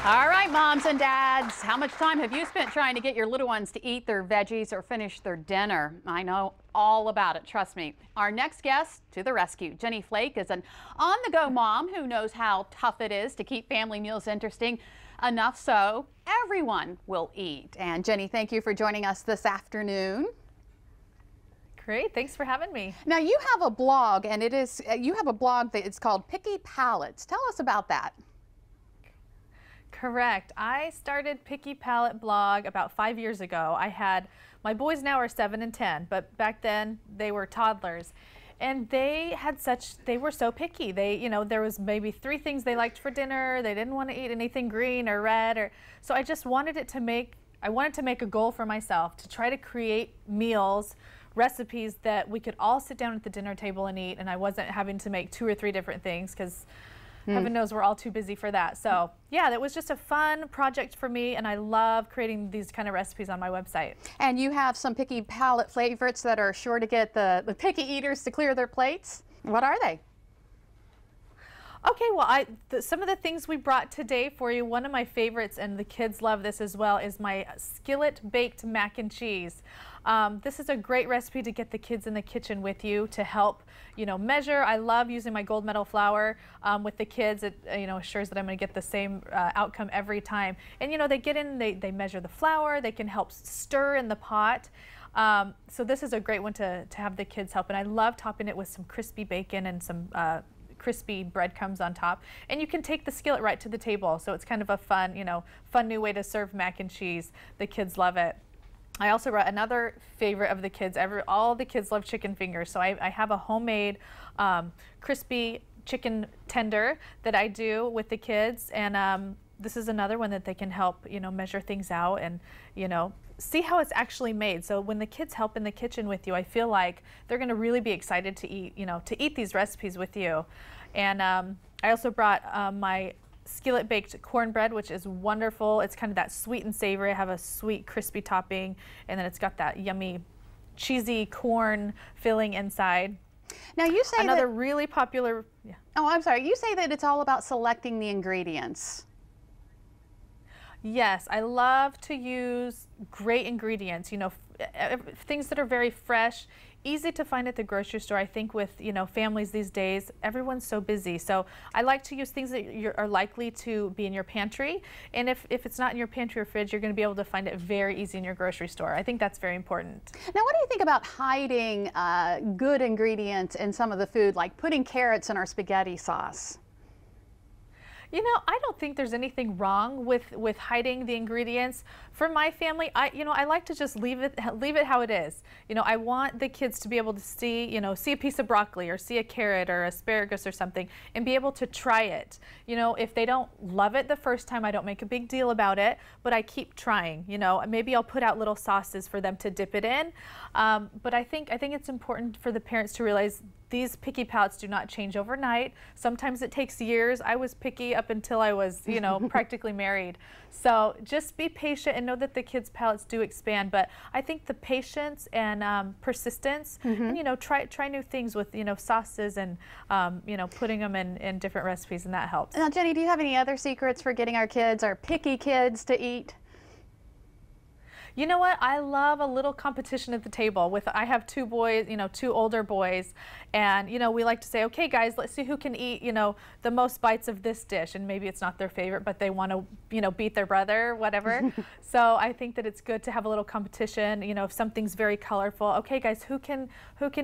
All right, moms and dads, how much time have you spent trying to get your little ones to eat their veggies or finish their dinner? I know all about it, trust me. Our next guest to the rescue. Jenny Flake is an on-the-go mom who knows how tough it is to keep family meals interesting enough so everyone will eat. And Jenny, thank you for joining us this afternoon. Great, thanks for having me. Now you have a blog, and you have a blog that it's called Picky Palates. Tell us about that. Correct. I started Picky Palate blog about 5 years ago. My boys now are 7 and 10, but back then they were toddlers. And they were so picky. There was maybe 3 things they liked for dinner. They didn't want to eat anything green or red, so I just wanted to make a goal for myself to try to create meals, recipes that we could all sit down at the dinner table and eat, and I wasn't having to make 2 or 3 different things because heaven knows we're all too busy for that. So yeah, that was just a fun project for me, and I love creating these kind of recipes on my website. And you have some Picky Palate favorites that are sure to get the picky eaters to clear their plates. What are they? Okay, well, some of the things we brought today for you, one of my favorites, and the kids love this as well, is my skillet baked mac and cheese. This is a great recipe to get the kids in the kitchen with you to help, measure. I love using my gold medal flour with the kids. It, assures that I'm going to get the same outcome every time. And, they get in, they measure the flour, they can help stir in the pot. So this is a great one to have the kids help. And I love topping it with some crispy bacon and some crispy breadcrumbs on top, and you can take the skillet right to the table, so it's kind of a fun new way to serve mac and cheese. The kids love it. I also brought another favorite of the kids. All the kids love chicken fingers, so I have a homemade crispy chicken tender that I do with the kids, and this is another one that they can help measure things out and see how it's actually made. So when the kids help in the kitchen with you, I feel like they're going to really be excited to eat these recipes with you. And I also brought my skillet baked cornbread, which is wonderful. It's kind of that sweet and savory. I have a sweet crispy topping, and then it's got that yummy cheesy corn filling inside. Now you say another really popular. Yeah. Oh, I'm sorry. You say that it's all about selecting the ingredients. Yes, I love to use great ingredients, things that are very fresh, easy to find at the grocery store. I think with, families these days, everyone's so busy. So I like to use things that are likely to be in your pantry. And if it's not in your pantry or fridge, you're going to be able to find it very easy in your grocery store. I think that's very important. Now, what do you think about hiding good ingredients in some of the food, like putting carrots in our spaghetti sauce? I don't think there's anything wrong with hiding the ingredients. For my family, I like to just leave it how it is. I want the kids to be able to see a piece of broccoli or see a carrot or asparagus or something and be able to try it. If they don't love it the first time, I don't make a big deal about it, but I keep trying. Maybe I'll put out little sauces for them to dip it in. But I think it's important for the parents to realize these picky palates do not change overnight. Sometimes it takes years. I was picky up until I was, practically married. So just be patient and know that the kids' palates do expand. But I think the patience and persistence, and try new things with sauces and putting them in different recipes, and that helps. Now, Jenny, do you have any other secrets for getting our picky kids to eat? You know what? I love a little competition at the table. I have 2 boys, 2 older boys, and we like to say, okay, guys, let's see who can eat, the most bites of this dish. And maybe it's not their favorite, but they want to, beat their brother, whatever. So I think that it's good to have a little competition. If something's very colorful, okay, guys, who can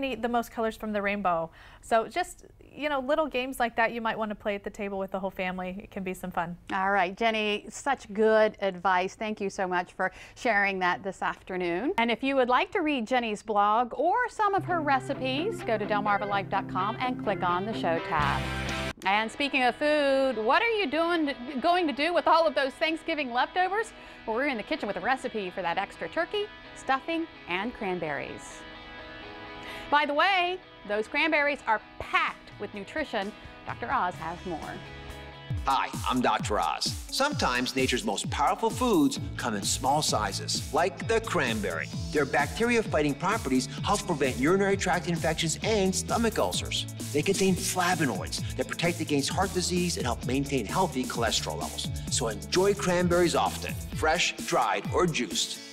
eat the most colors from the rainbow? So just little games like that you might want to play at the table with the whole family. It can be some fun. All right, Jenny, such good advice. Thank you so much for sharing that this afternoon. And if you would like to read Jenny's blog or some of her recipes, go to delmarvalife.com and click on the show tab. And speaking of food, what are you going to do with all of those Thanksgiving leftovers? Well, we're in the kitchen with a recipe for that extra turkey, stuffing, and cranberries. By the way, those cranberries are packed with nutrition. Dr. Oz has more. Hi, I'm Dr. Oz. Sometimes nature's most powerful foods come in small sizes, like the cranberry. Their bacteria-fighting properties help prevent urinary tract infections and stomach ulcers. They contain flavonoids that protect against heart disease and help maintain healthy cholesterol levels. So enjoy cranberries often, fresh, dried, or juiced.